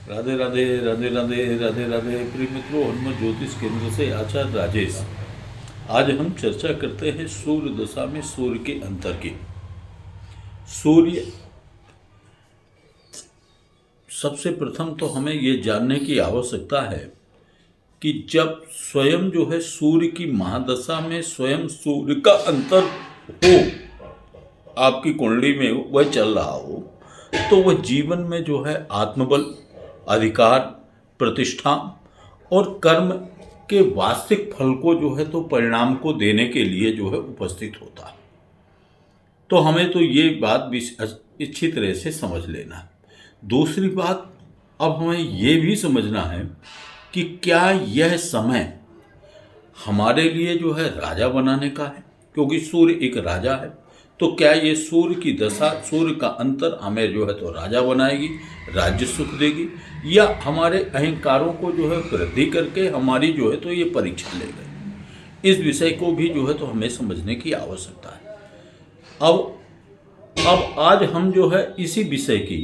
राधे राधे राधे राधे राधे राधे प्रिय मित्रों, हनुमत ज्योतिष केंद्र से आचार्य राजेश। आज हम चर्चा करते हैं सूर्य दशा में सूर्य के अंतर की। सूर्य, सबसे प्रथम तो हमें ये जानने की आवश्यकता है कि जब स्वयं जो है सूर्य की महादशा में स्वयं सूर्य का अंतर हो, आपकी कुंडली में वह चल रहा हो, तो वह जीवन में जो है आत्मबल, अधिकार, प्रतिष्ठा और कर्म के वास्तविक फल को जो है तो परिणाम को देने के लिए जो है उपस्थित होता है। तो हमें तो ये बात भी अच्छी तरह से समझ लेना है। दूसरी बात, अब हमें ये भी समझना है कि क्या यह समय हमारे लिए जो है राजा बनाने का है, क्योंकि सूर्य एक राजा है। तो क्या ये सूर्य की दशा, सूर्य का अंतर हमें जो है तो राजा बनाएगी, राज्य सुख देगी, या हमारे अहंकारों को जो है वृद्धि करके हमारी जो है तो ये परीक्षा लेगा। इस विषय को भी जो है तो हमें समझने की आवश्यकता है। अब आज हम जो है इसी विषय की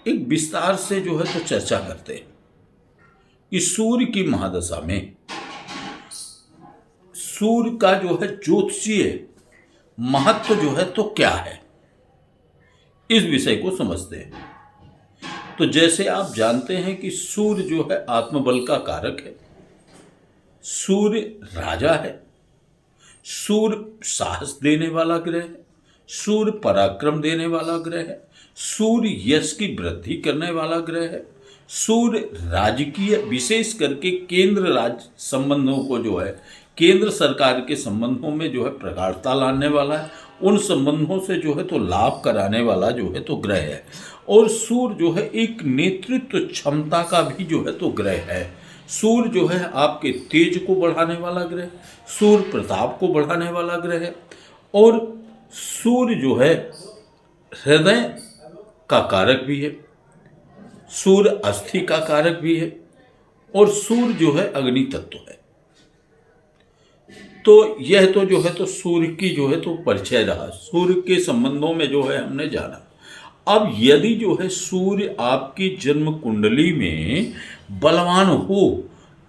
एक विस्तार से जो है तो चर्चा करते हैं कि सूर्य की महादशा में सूर्य का जो है ज्योतिषीय महत्व जो है तो क्या है, इस विषय को समझते हैं। तो जैसे आप जानते हैं कि सूर्य जो है आत्मबल का कारक है, सूर्य राजा है, सूर्य साहस देने वाला ग्रह है, सूर्य पराक्रम देने वाला ग्रह है, सूर्य यश की वृद्धि करने वाला ग्रह है, सूर्य राजकीय, विशेष करके केंद्र राज्य संबंधों को जो है केंद्र सरकार के संबंधों में जो है प्रगाढ़ता लाने वाला है, उन संबंधों से जो है तो लाभ कराने वाला जो है तो ग्रह है। और सूर्य जो है एक नेतृत्व क्षमता का भी जो है तो ग्रह है। सूर्य जो है आपके तेज को बढ़ाने वाला ग्रह, सूर्य प्रताप को बढ़ाने वाला ग्रह है। और सूर्य जो है हृदय का कारक भी है, सूर्य अस्थि का कारक भी है, और सूर्य जो है अग्नि तत्व है। तो यह तो जो है तो सूर्य की जो है तो परिचय रहा, सूर्य के संबंधों में जो है हमने जाना। अब यदि जो है सूर्य आपकी जन्म कुंडली में बलवान हो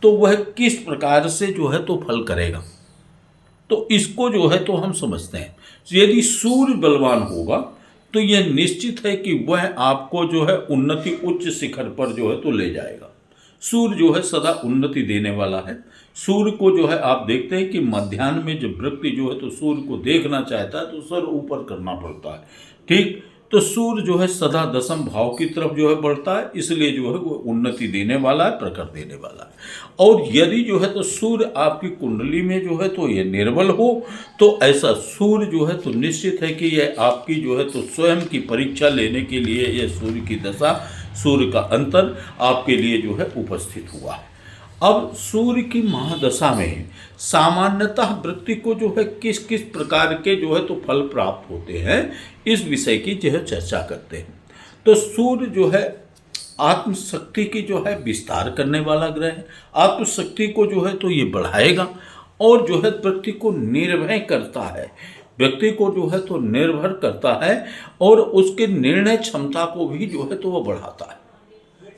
तो वह किस प्रकार से जो है तो फल करेगा, तो इसको जो है तो हम समझते हैं। यदि सूर्य बलवान होगा तो यह निश्चित है कि वह आपको जो है उन्नति, उच्च शिखर पर जो है तो ले जाएगा। सूर्य जो है सदा उन्नति देने वाला है। सूर्य को जो है आप देखते हैं कि मध्याह्न में जब व्यक्ति जो है तो सूर्य को देखना चाहता है तो सर ऊपर करना पड़ता है, ठीक। तो सूर्य जो है सदा दशम भाव की तरफ जो है बढ़ता है, इसलिए जो है वो उन्नति देने वाला है, प्रखर देने वाला है। और यदि जो है तो सूर्य आपकी कुंडली में जो है तो ये निर्बल हो, तो ऐसा सूर्य जो है तो निश्चित है कि यह आपकी जो है तो स्वयं की परीक्षा लेने के लिए यह सूर्य की दशा, सूर्य का अंतर आपके लिए जो है उपस्थित हुआ है। अब सूर्य की महादशा में सामान्यतः व्यक्ति को जो है किस किस प्रकार के जो है तो फल प्राप्त होते हैं, इस विषय की जो है चर्चा करते हैं। तो सूर्य जो है आत्मशक्ति की जो है विस्तार करने वाला ग्रह है। आत्मशक्ति को जो है तो ये बढ़ाएगा और जो है व्यक्ति को निर्भय करता है, व्यक्ति को जो है तो निर्भर करता है, और उसके निर्णय क्षमता को भी जो है तो वह बढ़ाता है।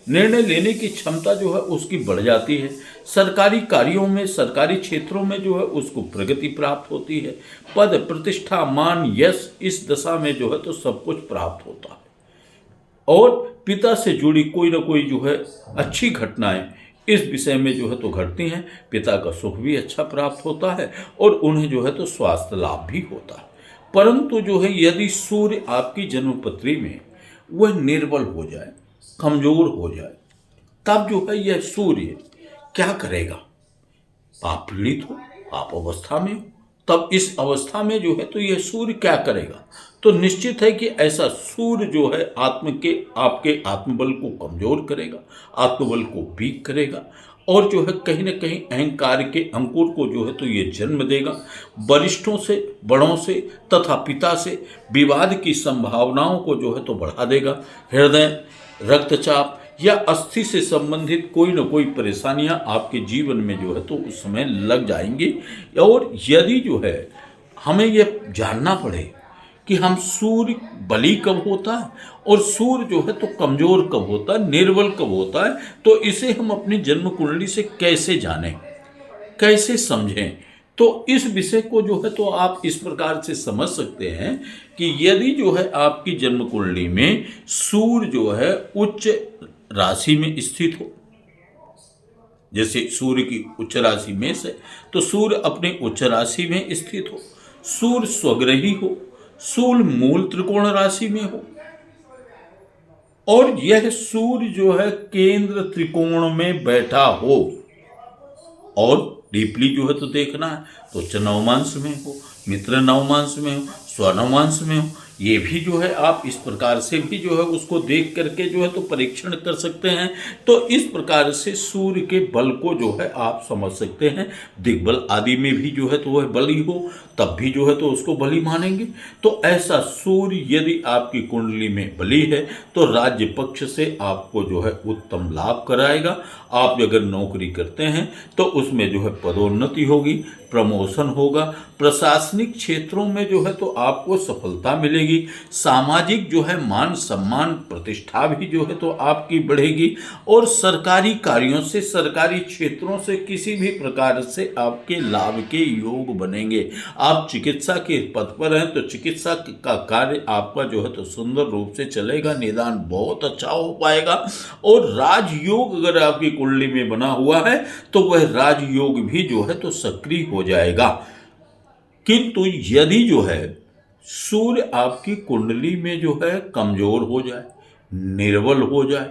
निर्णय लेने की क्षमता जो है उसकी बढ़ जाती है। सरकारी कार्यों में, सरकारी क्षेत्रों में जो है उसको प्रगति प्राप्त होती है। पद, प्रतिष्ठा, मान, यश इस दशा में जो है तो सब कुछ प्राप्त होता है। और पिता से जुड़ी कोई ना कोई जो है अच्छी घटनाएं इस विषय में जो है तो घटती हैं। पिता का सुख भी अच्छा प्राप्त होता है और उन्हें जो है तो स्वास्थ्य लाभ भी होता है। परंतु जो है यदि सूर्य आपकी जन्मपत्री में वह निर्बल हो जाए, कमजोर हो जाए, तब जो है यह सूर्य क्या करेगा। आप पीड़ित हो, आप अवस्था में हो, तब इस अवस्था में जो है तो यह सूर्य क्या करेगा। तो निश्चित है कि ऐसा सूर्य जो है आपके आत्मबल को कमजोर करेगा, आत्मबल को वीक करेगा, और जो है कहीं ना कहीं अहंकार के अंकुर को जो है तो ये जन्म देगा। वरिष्ठों से, बड़ों से तथा पिता से विवाद की संभावनाओं को जो है तो बढ़ा देगा। हृदय, रक्तचाप या अस्थि से संबंधित कोई न कोई परेशानियां आपके जीवन में जो है तो उस समय लग जाएंगी। और यदि जो है हमें यह जानना पड़े कि हम सूर्य बली कब होता है और सूर्य जो है तो कमजोर कब होता है, निर्बल कब होता है, तो इसे हम अपनी जन्म कुंडली से कैसे जानें, कैसे समझें। तो इस विषय को जो है तो आप इस प्रकार से समझ सकते हैं कि यदि जो है आपकी जन्म कुंडली में सूर्य जो है उच्च राशि में स्थित हो, जैसे सूर्य की उच्च राशि में से, तो सूर्य अपने उच्च राशि में स्थित हो, सूर्य स्वग्रही हो, सूर्य मूल त्रिकोण राशि में हो, और यह सूर्य जो है केंद्र त्रिकोण में बैठा हो, और डीपली जो है तो देखना है तो उच्च नवमांश में हो, मित्र नवमांश में हो, स्वनवमांश में हो, ये भी जो है आप इस प्रकार से भी जो है उसको देख करके जो है तो परीक्षण कर सकते हैं। तो इस प्रकार से सूर्य के बल को जो है आप समझ सकते हैं। दिग्बल आदि में भी जो है तो वह बली हो तब भी जो है तो उसको बली मानेंगे। तो ऐसा सूर्य यदि आपकी कुंडली में बली है तो राज्य पक्ष से आपको जो है उत्तम लाभ कराएगा। आप अगर नौकरी करते हैं तो उसमें जो है पदोन्नति होगी, प्रमोशन होगा, प्रशासनिक क्षेत्रों में जो है तो आपको सफलता मिलेगी, सामाजिक जो है मान सम्मान प्रतिष्ठा भी जो है तो आपकी बढ़ेगी, और सरकारी कार्यों से, सरकारी क्षेत्रों से किसी भी प्रकार से आपके लाभ के योग बनेंगे। आप चिकित्सा के पद पर हैं तो चिकित्सा का कार्य आपका जो है तो सुंदर रूप से चलेगा, निदान बहुत अच्छा हो पाएगा। और राजयोग अगर आपकी कुंडली में बना हुआ है तो वह राजयोग भी जो है तो सक्रिय हो जाएगा। किंतु यदि जो है सूर्य आपकी कुंडली में जो है कमजोर हो जाए, निर्बल हो जाए,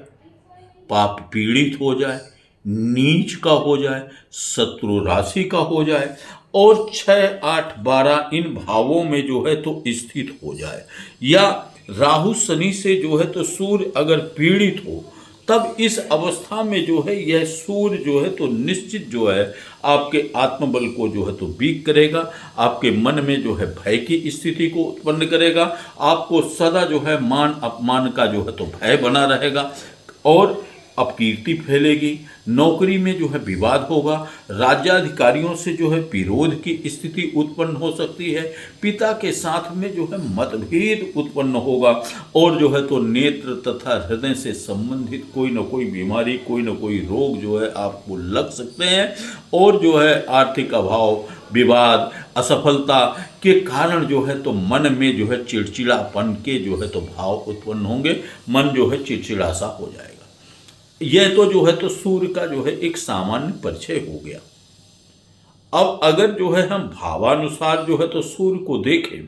पाप पीड़ित हो जाए, नीच का हो जाए, शत्रु राशि का हो जाए, और 6, 8, 12 इन भावों में जो है तो स्थित हो जाए, या राहु शनि से जो है तो सूर्य अगर पीड़ित हो, तब इस अवस्था में जो है यह सूर्य जो है तो निश्चित जो है आपके आत्मबल को जो है तो वीक करेगा, आपके मन में जो है भय की स्थिति को उत्पन्न करेगा, आपको सदा जो है मान अपमान का जो है तो भय बना रहेगा, और अपकीर्ति फैलेगी, नौकरी में जो है विवाद होगा, राज्याधिकारियों से जो है विरोध की स्थिति उत्पन्न हो सकती है, पिता के साथ में जो है मतभेद उत्पन्न होगा, और जो है तो नेत्र तथा हृदय से संबंधित कोई न कोई बीमारी, कोई न कोई रोग जो है आपको लग सकते हैं, और जो है आर्थिक अभाव, विवाद, असफलता के कारण जो है तो मन में जो है चिड़चिड़ापन के जो है तो भाव उत्पन्न होंगे, मन जो है चिड़चिड़ा सा हो जाएगा। यह तो जो है तो सूर्य का जो है एक सामान्य परिचय हो गया। अब अगर जो है हम भावानुसार जो है तो सूर्य को देखें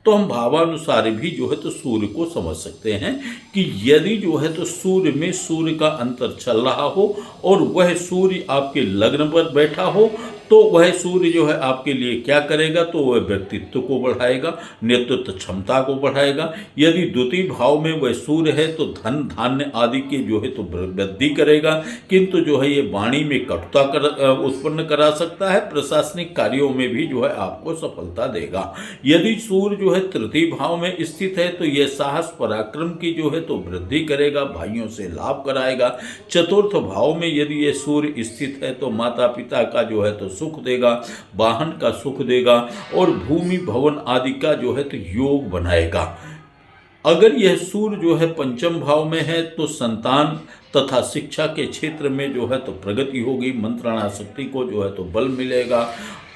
तो हम भावानुसार भी जो है तो सूर्य को समझ सकते हैं कि यदि जो है तो सूर्य में सूर्य का अंतर चल रहा हो और वह सूर्य आपके लग्न पर बैठा हो, तो वह सूर्य जो है आपके लिए क्या करेगा, तो वह व्यक्तित्व को बढ़ाएगा, नेतृत्व क्षमता को बढ़ाएगा। यदि द्वितीय भाव में वह सूर्य है तो धन धान्य आदि के जो है तो वृद्धि करेगा, किंतु जो है ये वाणी में कटुता उत्पन्न करा सकता है, प्रशासनिक कार्यों में भी जो है आपको सफलता देगा। यदि सूर्य जो है तृतीय भाव में स्थित है तो यह साहस पराक्रम की जो है तो वृद्धि करेगा, भाइयों से लाभ कराएगा। चतुर्थ भाव में यदि यह सूर्य स्थित है तो माता पिता का जो है तो सुख देगा, वाहन का सुख देगा, और भूमि भवन आदि का जो है तो योग बनाएगा। अगर यह सूर्य जो है पंचम भाव में है तो संतान तथा शिक्षा के क्षेत्र में जो है तो प्रगति होगी, मंत्रणा शक्ति को जो है तो बल मिलेगा,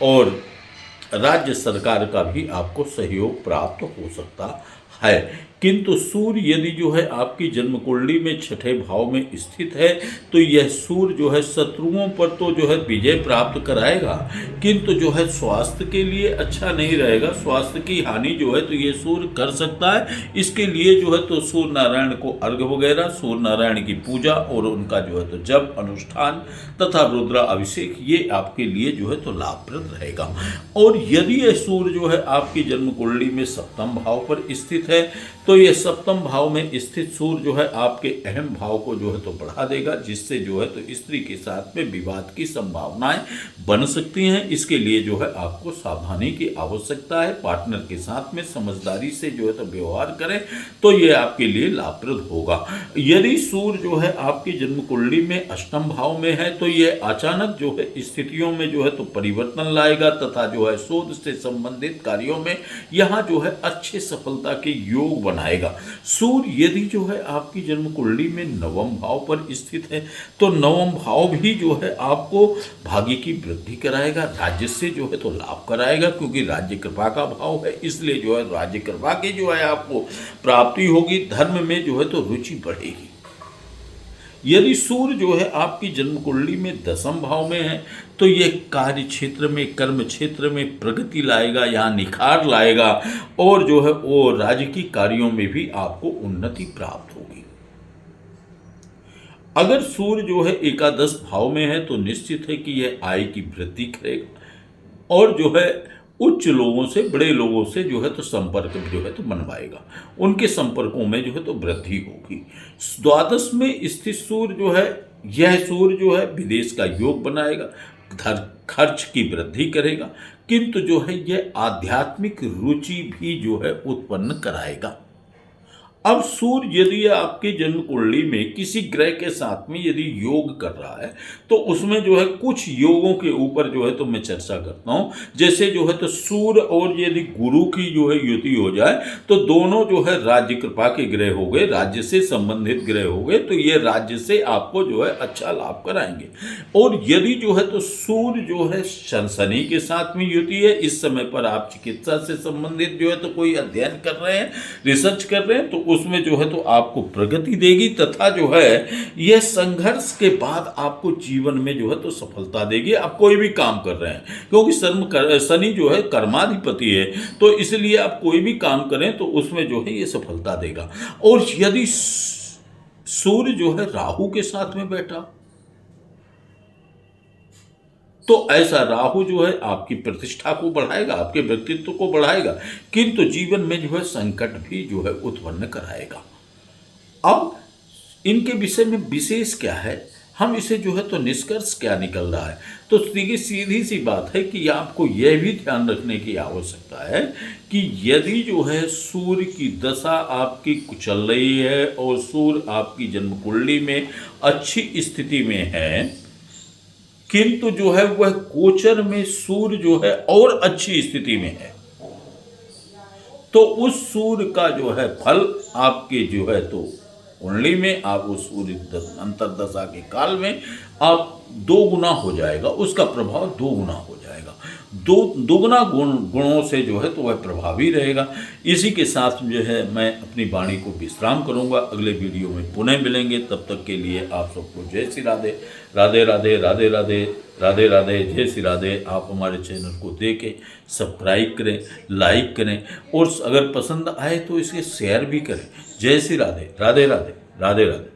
और राज्य सरकार का भी आपको सहयोग प्राप्त हो सकता है। किंतु सूर्य यदि जो है आपकी जन्म कुंडली में छठे भाव में स्थित है तो यह सूर्य जो है शत्रुओं पर तो जो है विजय प्राप्त कराएगा, किंतु जो है स्वास्थ्य के लिए अच्छा नहीं रहेगा, स्वास्थ्य की हानि जो है तो ये सूर्य कर सकता है। इसके लिए जो है तो सूर्य नारायण को अर्घ्य वगैरह, सूर्य नारायण की पूजा और उनका जो है तो जप अनुष्ठान तथा रुद्रा अभिषेक ये आपके लिए जो है तो लाभप्रद रहेगा। और यदि यह सूर्य जो है आपकी जन्म कुंडली में सप्तम भाव पर स्थित है तो तो ये सप्तम भाव में स्थित सूर्य जो है आपके अहम भाव को जो है तो बढ़ा देगा, जिससे जो है तो स्त्री के साथ में विवाद की संभावनाएं बन सकती हैं। इसके लिए जो है आपको सावधानी की आवश्यकता है। पार्टनर के साथ में समझदारी से जो है तो व्यवहार करें तो ये आपके लिए लाभप्रद होगा। यदि सूर्य जो है आपकी जन्म कुंडली में अष्टम भाव में है तो ये अचानक जो है स्थितियों में जो है तो परिवर्तन लाएगा तथा जो है शोध से संबंधित कार्यों में यहाँ जो है अच्छे सफलता के योग बनाएगा। सूर्य यदि जो है आपकी जन्म कुंडली में नवम भाव पर स्थित है तो नवम भाव भी जो है आपको भाग्य की वृद्धि कराएगा, राज्य से जो है तो लाभ कराएगा, क्योंकि राज्य कृपा का भाव है, इसलिए जो है राज्य कृपा की जो है आपको प्राप्ति होगी। धर्म में जो है तो रुचि बढ़ेगी। यदि सूर्य जो है आपकी जन्म कुंडली में दसम भाव में है तो ये कार्य क्षेत्र में, कर्म क्षेत्र में प्रगति लाएगा, यहाँ निखार लाएगा और जो है वो राजकीय कार्यों में भी आपको उन्नति प्राप्त होगी। अगर सूर्य जो है एकादश भाव में है तो निश्चित है कि यह आय की वृद्धि करेगा और जो है उच्च लोगों से, बड़े लोगों से जो है तो संपर्क जो है तो बनवाएगा, उनके संपर्कों में जो है तो वृद्धि होगी। द्वादश में स्थित सूर्य जो है, यह सूर्य जो है विदेश का योग बनाएगा, खर्च की वृद्धि करेगा, किंतु जो है यह आध्यात्मिक रुचि भी जो है उत्पन्न कराएगा। अब सूर्य यदि आपके जन्म कुंडली में किसी ग्रह के साथ में यदि योग कर रहा है तो उसमें जो है कुछ योगों के ऊपर जो है तो मैं चर्चा करता हूं। जैसे जो है तो सूर्य और यदि गुरु की जो है युति हो जाए तो दोनों जो है राज्य कृपा के ग्रह हो गए, राज्य से संबंधित ग्रह हो गए, तो ये राज्य से आपको जो है अच्छा लाभ कराएंगे। और यदि जो है तो सूर्य जो है शनि के साथ में युति है, इस समय पर आप चिकित्सा से संबंधित जो है तो कोई अध्ययन कर रहे हैं, रिसर्च कर रहे हैं, तो उसमें जो है तो आपको प्रगति देगी तथा जो है यह संघर्ष के बाद आपको जीवन में जो है तो सफलता देगी। आप कोई भी काम कर रहे हैं, क्योंकि शनि जो है कर्माधिपति है, तो इसलिए आप कोई भी काम करें तो उसमें जो है ये सफलता देगा। और यदि सूर्य जो है राहु के साथ में बैठा तो ऐसा राहु जो है आपकी प्रतिष्ठा को बढ़ाएगा, आपके व्यक्तित्व को बढ़ाएगा, किंतु जीवन में जो है संकट भी जो है उत्पन्न कराएगा। अब इनके विषय में विशेष क्या है, हम इसे जो है तो निष्कर्ष क्या निकल रहा है, तो सीधी सी बात है कि आपको यह भी ध्यान रखने की आवश्यकता है कि यदि जो है सूर्य की दशा आपकी चल रही है और सूर्य आपकी जन्म कुंडली में अच्छी स्थिति में है, किंतु जो है वह गोचर में सूर्य जो है और अच्छी स्थिति में है, तो उस सूर्य का जो है फल आपके जो है तो कुंडली में, आप उस सूर्य अंतरदशा के काल में आप दो गुना हो जाएगा, उसका प्रभाव दो गुना हो जाएगा, दोगुना गुणों से जो है तो वह प्रभावी रहेगा। इसी के साथ जो है मैं अपनी वाणी को विश्राम करूंगा। अगले वीडियो में पुनः मिलेंगे, तब तक के लिए आप सबको जय श्री राधे, राधे राधे, राधे राधे, राधे राधे, जय श्री राधे। आप हमारे चैनल को देखें, सब्सक्राइब करें, लाइक करें और अगर पसंद आए तो इसे शेयर भी करें। जय श्री राधे, राधे राधे, राधे राधे।